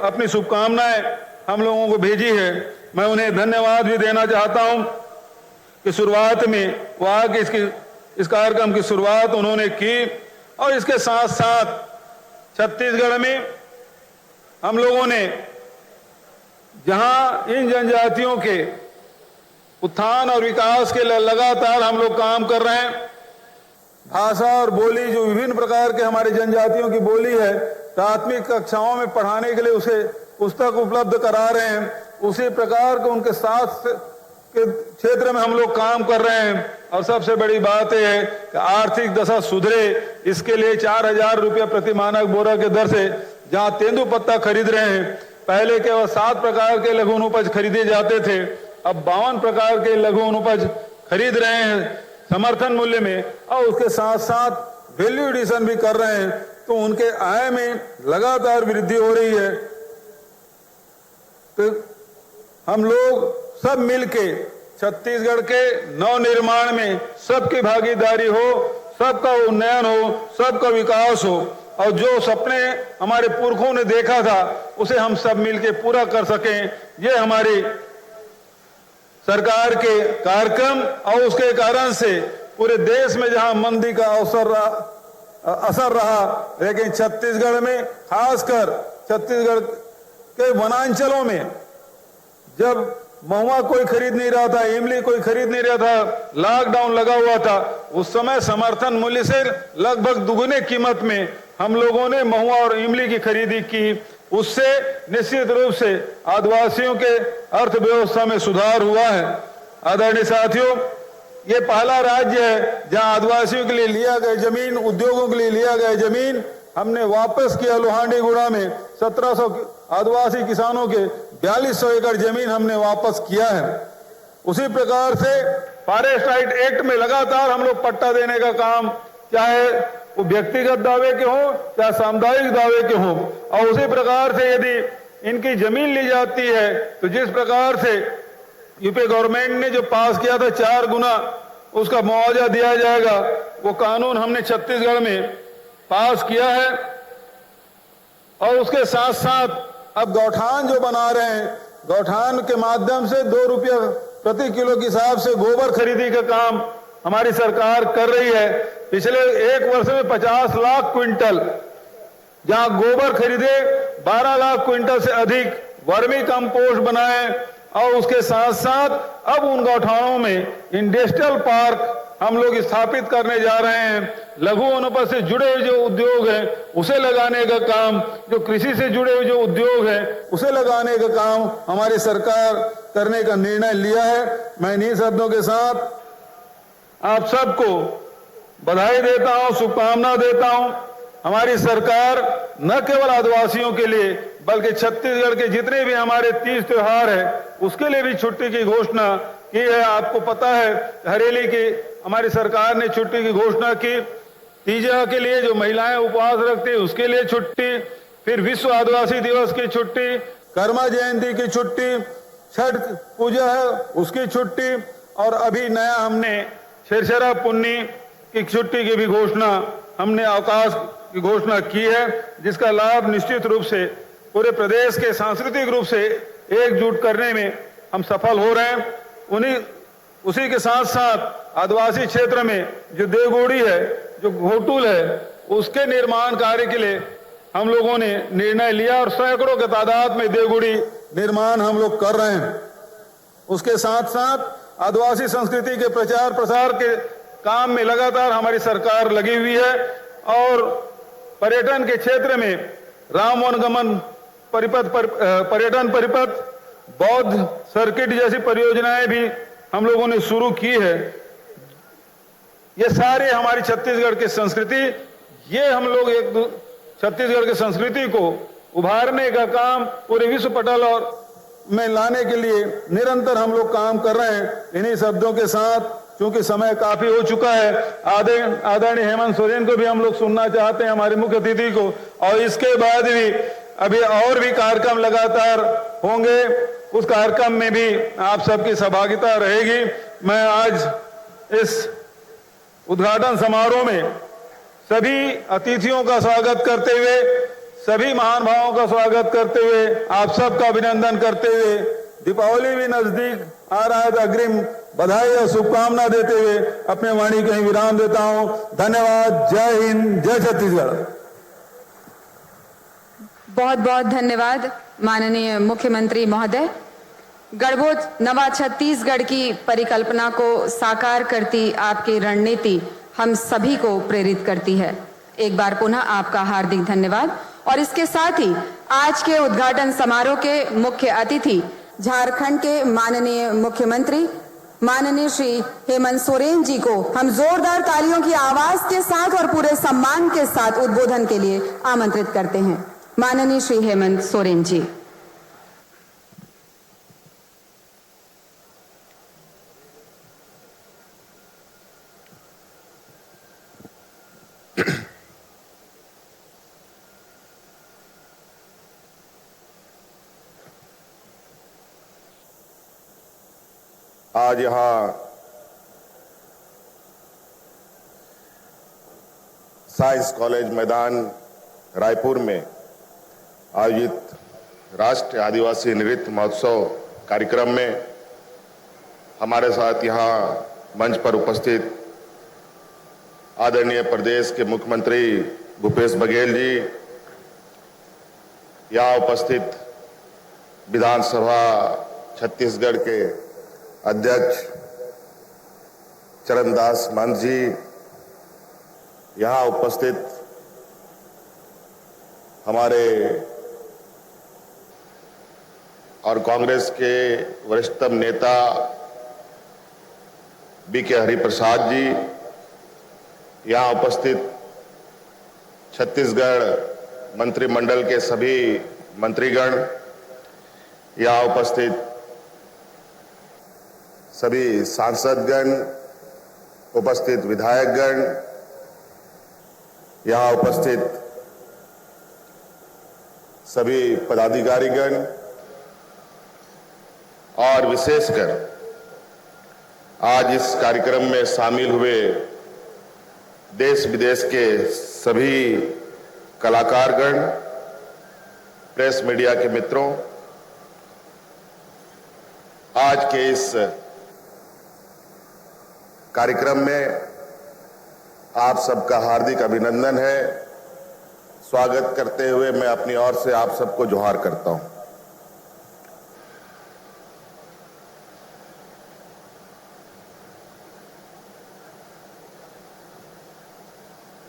अपनी शुभकामनाएं हम लोगों को भेजी है। मैं उन्हें धन्यवाद भी देना चाहता हूं कि शुरुआत में वहाँ के इस कार्यक्रम की शुरुआत उन्होंने की और इसके साथ साथ छत्तीसगढ़ में हम लोगों ने जहां इन जनजातियों के उत्थान और विकास के लिए लगातार हम लोग काम कर रहे हैं। भाषा और बोली जो विभिन्न प्रकार के हमारे जनजातियों की बोली है, प्राथमिक कक्षाओं में पढ़ाने के लिए उसे पुस्तक उपलब्ध करा रहे हैं। उसी प्रकार के उनके साथ के क्षेत्र में हम लोग काम कर रहे हैं। और सबसे बड़ी बात यह है कि आर्थिक दशा सुधरे, इसके लिए 4,000 रुपये प्रति मानक बोरा के दर से जहां तेंदुपत्ता खरीद रहे हैं, पहले केवल 7 प्रकार के लघु अनुपज खरीदे जाते थे, अब 52 प्रकार के लघु अनुपज खरीद रहे हैं समर्थन मूल्य में, और उसके साथ साथ वैल्यू एडिशन भी कर रहे हैं। तो उनके आय में लगातार वृद्धि हो रही है। तो हम लोग सब मिलके छत्तीसगढ़ के नवनिर्माण में सबकी भागीदारी हो, सबका उन्नयन हो, सबका विकास हो, और जो सपने हमारे पुरखों ने देखा था उसे हम सब मिलके पूरा कर सकें। ये हमारी सरकार के कार्यक्रम और उसके कारण से पूरे देश में जहां मंदी का असर रहा, लेकिन छत्तीसगढ़ में, खासकर छत्तीसगढ़ के वनांचलों में जब महुआ कोई खरीद नहीं रहा था, इमली कोई खरीद नहीं रहा था, लॉकडाउन लगा हुआ था, उस समय समर्थन मूल्य से लगभग दुगने कीमत में हम लोगों ने महुआ और इमली की खरीदी की। उससे निश्चित रूप से आदिवासियों के अर्थव्यवस्था में सुधार हुआ है। आदरणीय साथियों, ये पहला राज्य है जहां आदिवासियों के लिए लिया गया जमीन, उद्योगों के लिए लिया गया जमीन हमने वापस किया। लोहांडीगुड़ा में 1700 आदिवासी किसानों के 4200 एकड़ जमीन हमने वापस किया है। उसी प्रकार से फॉरेस्ट राइट एक्ट में लगातार हम लोग पट्टा देने का काम, चाहे वो व्यक्तिगत दावे के हो चाहे सामुदायिक दावे के हो, और उसी प्रकार से यदि इनकी जमीन ली जाती है तो जिस प्रकार से यूपी गवर्नमेंट ने जो पास किया था 4 गुना उसका मुआवजा दिया जाएगा, वो कानून हमने छत्तीसगढ़ में पास किया है। और उसके साथ साथ अब गौठान जो बना रहे हैं, गौठान के माध्यम से 2 रुपये प्रति किलो के हिसाब से गोबर खरीदी का काम हमारी सरकार कर रही है। पिछले 1 वर्ष में 50 लाख क्विंटल जहां गोबर खरीदे, 12 लाख क्विंटल से अधिक वर्मी कंपोस्ट बनाए, और उसके साथ साथ अब उन गौठानों में इंडस्ट्रियल पार्क हम लोग स्थापित करने जा रहे हैं। लघु अनुपज से जुड़े हुए जो उद्योग हैं उसे लगाने का काम, जो कृषि से जुड़े हुए जो उद्योग हैं उसे लगाने का काम हमारी सरकार करने का निर्णय लिया है। मैं इन्हीं शब्दों के साथ आप सबको बधाई देता हूं, शुभकामना देता हूं। हमारी सरकार न केवल आदिवासियों के लिए बल्कि छत्तीसगढ़ के जितने भी हमारे 30 त्योहार है उसके लिए भी छुट्टी की घोषणा की है। आपको पता है हरेली की हमारी सरकार ने छुट्टी की घोषणा की। तीजा के लिए जो महिलाएं उपवास रखती है उसके लिए छुट्टी, फिर विश्व आदिवासी दिवस की छुट्टी, कर्मा जयंती की छुट्टी, छठ पूजा है उसकी छुट्टी, और अभी नया हमने छेरछेरा पुन्नी की छुट्टी की भी घोषणा, हमने अवकाश की घोषणा की है, जिसका लाभ निश्चित रूप से पूरे प्रदेश के सांस्कृतिक रूप से एकजुट करने में हम सफल हो रहे हैं। उसी के साथ साथ आदिवासी क्षेत्र में जो देवगुड़ी है, जो घोटुल है, उसके निर्माण कार्य के लिए हम लोगों ने निर्णय लिया और सैकड़ों के तादाद में देवगुड़ी निर्माण हम लोग कर रहे हैं। उसके साथ साथ आदिवासी संस्कृति के प्रचार प्रसार के काम में लगातार हमारी सरकार लगी हुई है, और पर्यटन के क्षेत्र में राम वनगमन परिपथ, पर्यटन परिपथ, बौद्ध सर्किट जैसी परियोजनाएं भी हम लोगों ने शुरू की है। ये सारे हमारी छत्तीसगढ़ की संस्कृति, ये हम लोग छत्तीसगढ़ की संस्कृति को उभारने का काम पूरे विश्व पटल और में लाने के लिए निरंतर हम लोग काम कर रहे हैं। इन्हीं शब्दों के साथ, क्योंकि समय काफी हो चुका है, आदरणीय हेमंत सोरेन को भी हम लोग सुनना चाहते हैं, हमारे मुख्य अतिथि को, और इसके बाद भी अभी और भी कार्यक्रम लगातार होंगे। उस कार्यक्रम में भी आप सबकी सहभागिता रहेगी। मैं आज इस उद्घाटन समारोह में सभी अतिथियों का स्वागत करते हुए सभी महानुभावों का स्वागत करते हुए, आप सबका अभिनंदन करते हुए, दीपावली भी नजदीक आ रहा है तो अग्रिम बधाई और शुभकामना देते हुए अपने वाणी को ही विराम देता हूं। धन्यवाद। जय हिंद, जय छत्तीसगढ़। बहुत बहुत धन्यवाद माननीय मुख्यमंत्री महोदय। गढ़बोध नवा छत्तीसगढ़ की परिकल्पना को साकार करती आपकी रणनीति हम सभी को प्रेरित करती है। एक बार पुनः आपका हार्दिक धन्यवाद। और इसके साथ ही आज के उद्घाटन समारोह के मुख्य अतिथि झारखंड के माननीय मुख्यमंत्री माननीय श्री हेमंत सोरेन जी को हम जोरदार तालियों की आवाज के साथ और पूरे सम्मान के साथ उद्बोधन के लिए आमंत्रित करते हैं। माननीय श्री हेमंत सोरेन जी। आज यहाँ साइंस कॉलेज मैदान रायपुर में आयोजित राष्ट्रीय आदिवासी नृत्य महोत्सव कार्यक्रम में हमारे साथ यहाँ मंच पर उपस्थित आदरणीय प्रदेश के मुख्यमंत्री भूपेश बघेल जी, यहाँ उपस्थित विधानसभा छत्तीसगढ़ के अध्यक्ष चरणदास महंत जी, यहाँ उपस्थित हमारे और कांग्रेस के वरिष्ठतम नेता बीके हरिप्रसाद जी, यहाँ उपस्थित छत्तीसगढ़ मंत्रिमंडल के सभी मंत्रीगण, यहाँ उपस्थित सभी सांसदगण, उपस्थित विधायकगण, यहाँ उपस्थित सभी पदाधिकारीगण और विशेषकर आज इस कार्यक्रम में शामिल हुए देश विदेश के सभी कलाकारगण, प्रेस मीडिया के मित्रों, आज के इस कार्यक्रम में आप सबका हार्दिक अभिनंदन है। स्वागत करते हुए मैं अपनी ओर से आप सबको जोहार करता हूं।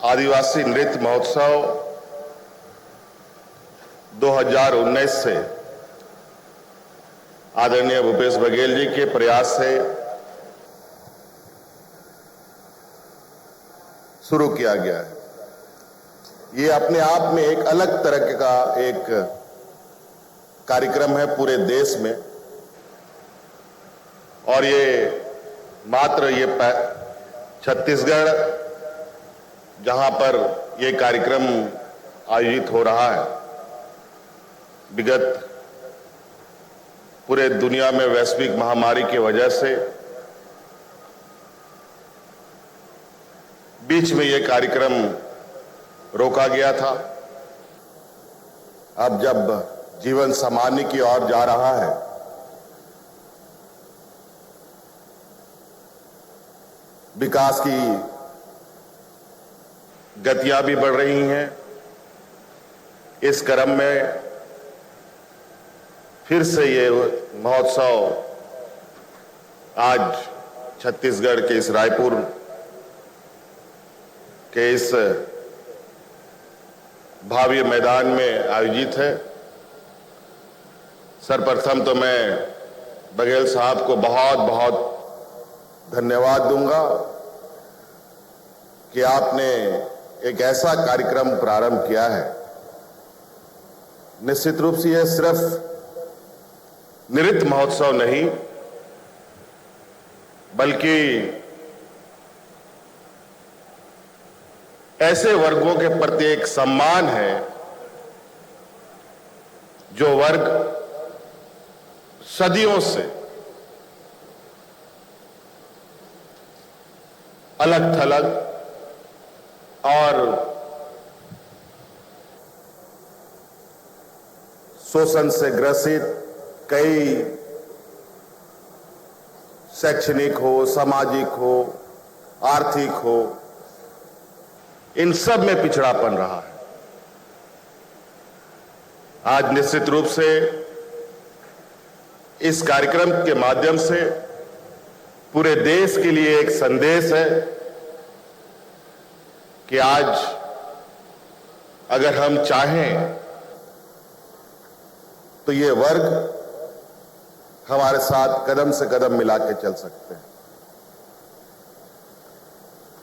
आदिवासी नृत्य महोत्सव 2019 से आदरणीय भूपेश बघेल जी के प्रयास से शुरू किया गया है। ये अपने आप में एक अलग तरह का एक कार्यक्रम है पूरे देश में, और ये मात्र ये छत्तीसगढ़ जहां पर ये कार्यक्रम आयोजित हो रहा है, विगत पूरे दुनिया में वैश्विक महामारी की वजह से बीच में यह कार्यक्रम रोका गया था। अब जब जीवन सामान्य की ओर जा रहा है, विकास की गतियां भी बढ़ रही हैं, इस क्रम में फिर से ये महोत्सव आज छत्तीसगढ़ के इस रायपुर के इस भव्य मैदान में आयोजित है। सर्वप्रथम तो मैं बघेल साहब को बहुत बहुत धन्यवाद दूंगा कि आपने एक ऐसा कार्यक्रम प्रारंभ किया है। निश्चित रूप से यह सिर्फ नृत्य महोत्सव नहीं, बल्कि ऐसे वर्गों के प्रति एक सम्मान है जो वर्ग सदियों से अलग थलग और शोषण से ग्रसित कई शैक्षणिक हो, सामाजिक हो, आर्थिक हो, इन सब में पिछड़ापन रहा है। आज निश्चित रूप से इस कार्यक्रम के माध्यम से पूरे देश के लिए एक संदेश है कि आज अगर हम चाहें तो ये वर्ग हमारे साथ कदम से कदम मिला के चल सकते हैं।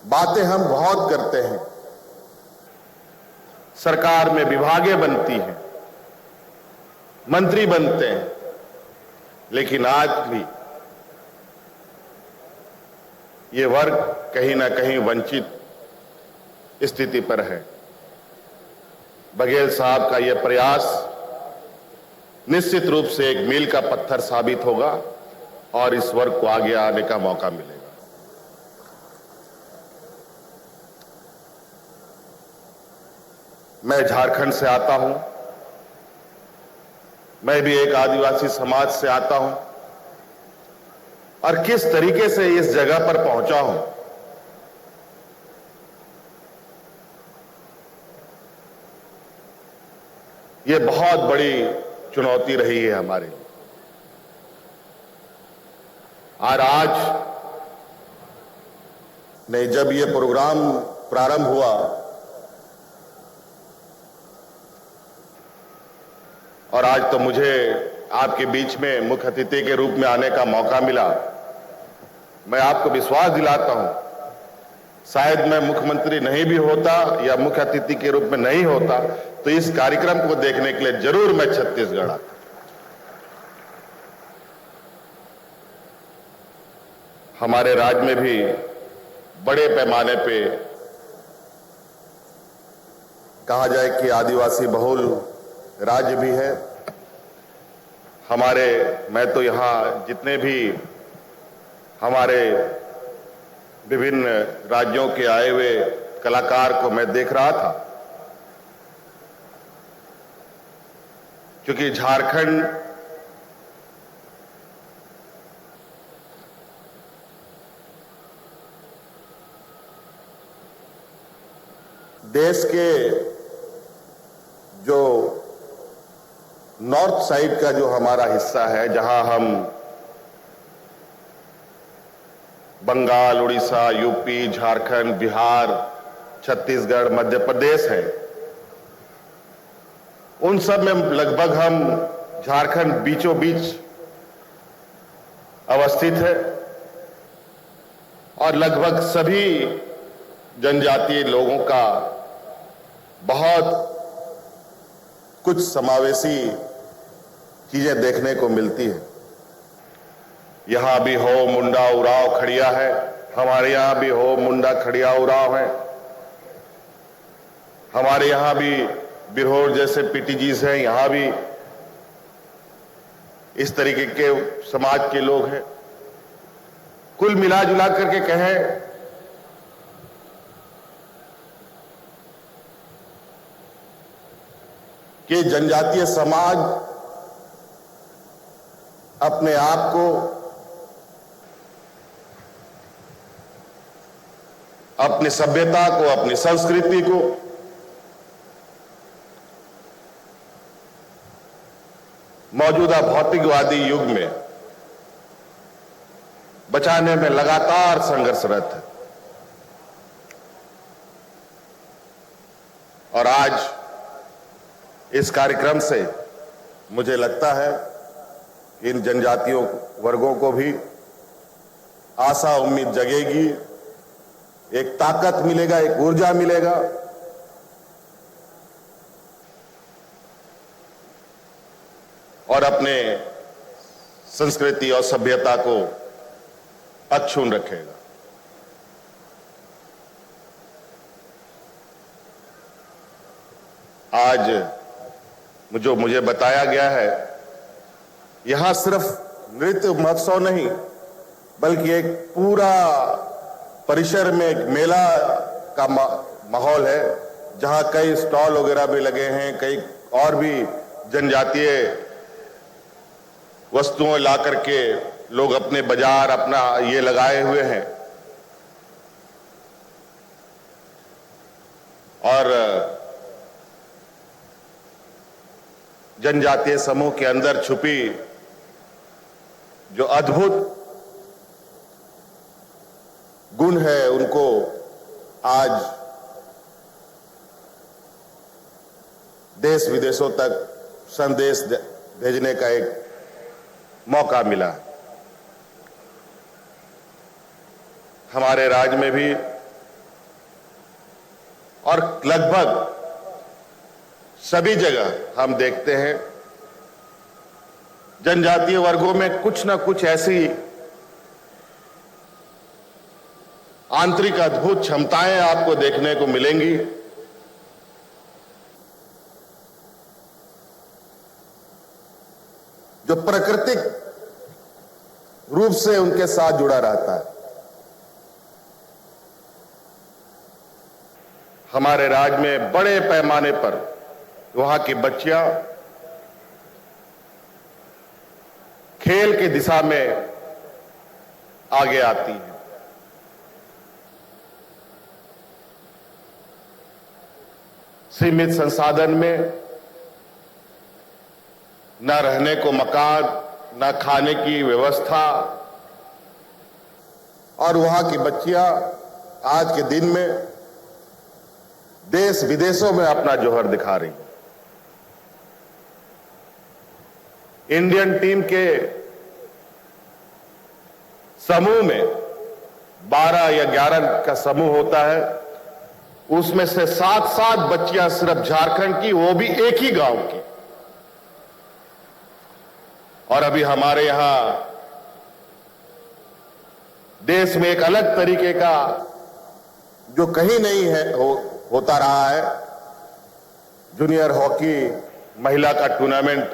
बातें हम बहुत करते हैं, सरकार में विभागें बनती हैं, मंत्री बनते हैं, लेकिन आज भी ये वर्ग कहीं ना कहीं वंचित स्थिति पर है। बघेल साहब का यह प्रयास निश्चित रूप से एक मील का पत्थर साबित होगा और इस वर्ग को आगे आने का मौका मिलेगा। मैं झारखंड से आता हूं, मैं भी एक आदिवासी समाज से आता हूं और किस तरीके से इस जगह पर पहुंचा हूं, यह बहुत बड़ी चुनौती रही है हमारे लिए। और आज नहीं, जब यह प्रोग्राम प्रारंभ हुआ और आज तो मुझे आपके बीच में मुख्य अतिथि के रूप में आने का मौका मिला, मैं आपको विश्वास दिलाता हूं, शायद मैं मुख्यमंत्री नहीं भी होता या मुख्य अतिथि के रूप में नहीं होता तो इस कार्यक्रम को देखने के लिए जरूर मैं छत्तीसगढ़ आता। हमारे राज्य में भी बड़े पैमाने पे कहा जाए कि आदिवासी बहुल राज्य भी है। मैं तो यहां जितने भी हमारे विभिन्न राज्यों के आए हुए कलाकार को मैं देख रहा था, क्योंकि झारखंड देश के जो नॉर्थ साइड का जो हमारा हिस्सा है, जहां हम बंगाल, उड़ीसा, यूपी, झारखंड, बिहार, छत्तीसगढ़, मध्य प्रदेश है, उन सब में लगभग हम झारखंड बीचों बीच अवस्थित है और लगभग सभी जनजातीय लोगों का बहुत कुछ समावेशी चीजें देखने को मिलती है। यहां भी हो मुंडा उराव खड़िया है, हमारे यहां भी हो मुंडा खड़िया उराव है, हमारे यहां भी बिरहोर जैसे पीटीजीज हैं, यहां भी इस तरीके के समाज के लोग हैं। कुल मिला जुला करके कहें कि जनजातीय समाज अपने आप को अपनी सभ्यता को, अपनी संस्कृति को मौजूदा भौतिकवादी युग में बचाने में लगातार संघर्षरत है। और आज इस कार्यक्रम से मुझे लगता है कि इन जनजातियों वर्गों को भी आशा उम्मीद जगेगी, एक ताकत मिलेगा, एक ऊर्जा मिलेगा। और अपने संस्कृति और सभ्यता को अक्षुण्ण रखेगा। आज जो मुझे बताया गया है, यहां सिर्फ नृत्य महोत्सव नहीं बल्कि एक पूरा परिसर में एक मेला का माहौल है, जहां कई स्टॉल वगैरह भी लगे हैं, कई और भी जनजातीय वस्तुओं ला करके लोग अपने बाजार अपना ये लगाए हुए हैं और जनजातीय समूह के अंदर छुपी जो अद्भुत गुण है उनको आज देश विदेशों तक संदेश भेजने का एक मौका मिला। हमारे राज्य में भी और लगभग सभी जगह हम देखते हैं जनजातीय वर्गों में कुछ ना कुछ ऐसी आंतरिक अद्भुत क्षमताएं आपको देखने को मिलेंगी जो प्राकृतिक रूप से उनके साथ जुड़ा रहता है। हमारे राज्य में बड़े पैमाने पर वहां की बच्चियां खेल की दिशा में आगे आती हैं। सीमित संसाधन में न रहने को मकान, न खाने की व्यवस्था, और वहां की बच्चियां आज के दिन में देश विदेशों में अपना जौहर दिखा रही हैं। इंडियन टीम के समूह में 12 या 11 का समूह होता है, उसमें से 7 बच्चियां सिर्फ झारखंड की, वो भी एक ही गांव की। और अभी हमारे यहां देश में एक अलग तरीके का जो कहीं नहीं है होता रहा है, जूनियर हॉकी महिला का टूर्नामेंट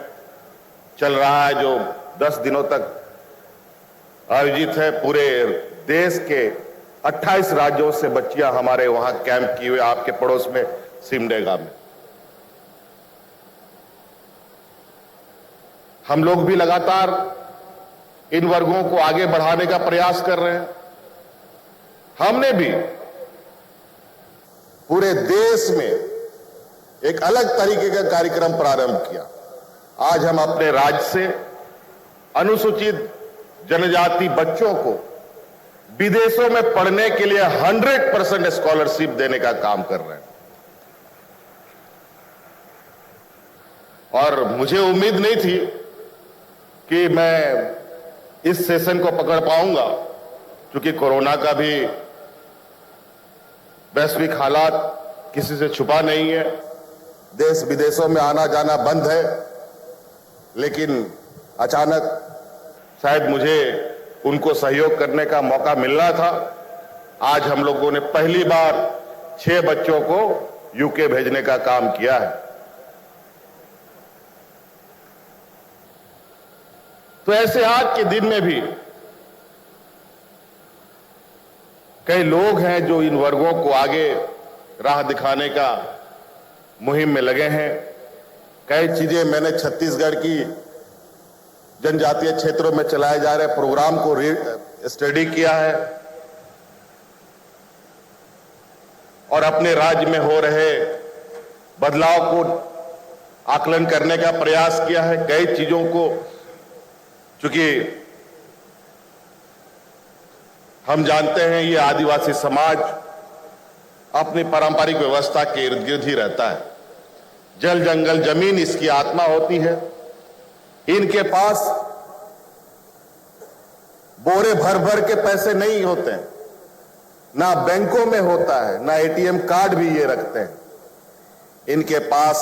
चल रहा है जो 10 दिनों तक आयोजित है। पूरे देश के 28 राज्यों से बच्चियां हमारे वहां कैंप किए हुए, आपके पड़ोस में सिमडेगा में। हम लोग भी लगातार इन वर्गों को आगे बढ़ाने का प्रयास कर रहे हैं। हमने भी पूरे देश में एक अलग तरीके का कार्यक्रम प्रारंभ किया। आज हम अपने राज्य से अनुसूचित जनजाति बच्चों को विदेशों में पढ़ने के लिए 100% स्कॉलरशिप देने का काम कर रहे हैं। और मुझे उम्मीद नहीं थी कि मैं इस सेशन को पकड़ पाऊंगा, क्योंकि कोरोना का भी वैश्विक हालात किसी से छुपा नहीं है। देश विदेशों में आना जाना बंद है, लेकिन अचानक शायद मुझे उनको सहयोग करने का मौका मिलना था। आज हम लोगों ने पहली बार 6 बच्चों को यूके भेजने का काम किया है। तो ऐसे आज के दिन में भी कई लोग हैं जो इन वर्गों को आगे राह दिखाने का मुहिम में लगे हैं। कई चीजें मैंने छत्तीसगढ़ की जनजातीय क्षेत्रों में चलाए जा रहे प्रोग्राम को स्टडी किया है और अपने राज्य में हो रहे बदलाव को आकलन करने का प्रयास किया है। कई चीजों को, चूंकि हम जानते हैं ये आदिवासी समाज अपनी पारंपरिक व्यवस्था के इर्द गिर्द ही रहता है। जल जंगल जमीन इसकी आत्मा होती है। इनके पास बोरे भर भर के पैसे नहीं होते हैं, ना बैंकों में होता है, ना एटीएम कार्ड भी ये रखते हैं। इनके पास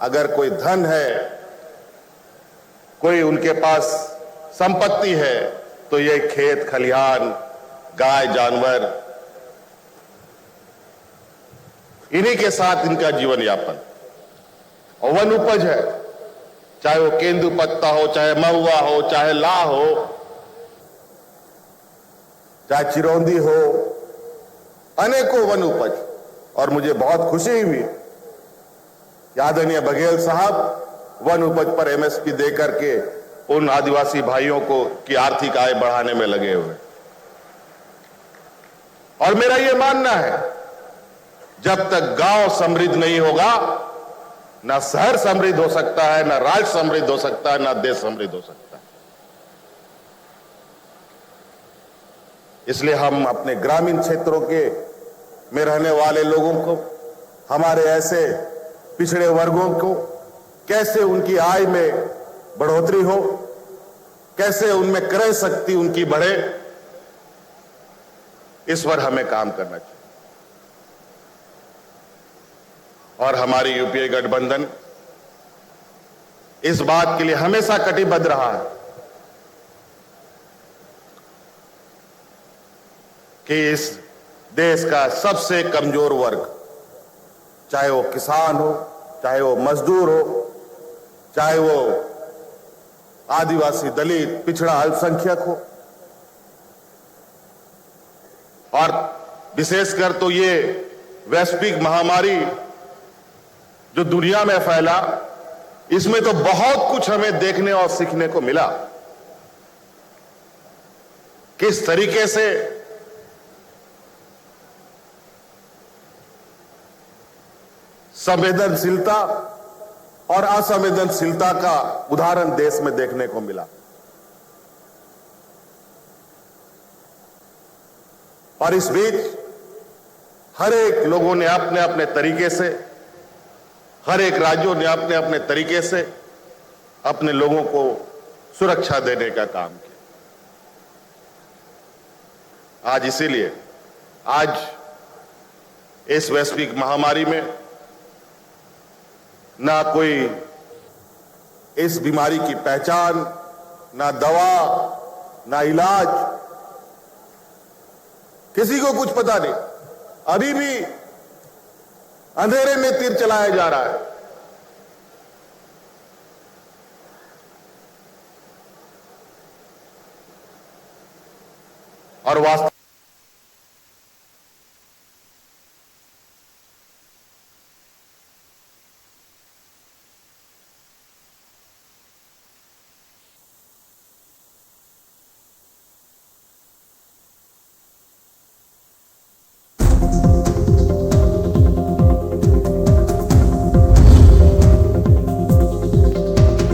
अगर कोई धन है, कोई उनके पास संपत्ति है, तो ये खेत खलिहान, गाय जानवर, इन्हीं के साथ इनका जीवन यापन। और वन उपज है, चाहे वो केंदू पत्ता हो, चाहे महुआ हो, चाहे ला हो, चाहे चिरौंदी हो, अनेकों वन उपज। और मुझे बहुत खुशी हुई कि आदरणीय बघेल साहब वन उपज पर एमएसपी दे करके उन आदिवासी भाइयों को की आर्थिक आय बढ़ाने में लगे हुए। और मेरा यह मानना है, जब तक गांव समृद्ध नहीं होगा, ना शहर समृद्ध हो सकता है, ना राज्य समृद्ध हो सकता है, ना देश समृद्ध हो सकता है। इसलिए हम अपने ग्रामीण क्षेत्रों के में रहने वाले लोगों को, हमारे ऐसे पिछड़े वर्गों को कैसे उनकी आय में बढ़ोतरी हो, कैसे उनमें क्रय शक्ति उनकी बढ़े, इस पर हमें काम करना चाहिए। और हमारी यूपीए गठबंधन इस बात के लिए हमेशा कटिबद्ध रहा है कि इस देश का सबसे कमजोर वर्ग, चाहे वो किसान हो, चाहे वो मजदूर हो, चाहे वो आदिवासी, दलित, पिछड़ा, अल्पसंख्यक हो, और विशेषकर तो ये वैश्विक महामारी जो दुनिया में फैला, इसमें तो बहुत कुछ हमें देखने और सीखने को मिला। किस तरीके से संवेदनशीलता और असंवेदनशीलता का उदाहरण देश में देखने को मिला। और इस बीच हर एक लोगों ने अपने अपने तरीके से, हर एक राज्यों ने अपने अपने तरीके से अपने लोगों को सुरक्षा देने का काम किया। आज इसीलिए आज इस वैश्विक महामारी में ना कोई इस बीमारी की पहचान, ना दवा, ना इलाज, किसी को कुछ पता नहीं। अभी भी अंधेरे में तीर चलाया जा रहा है। और वास्तव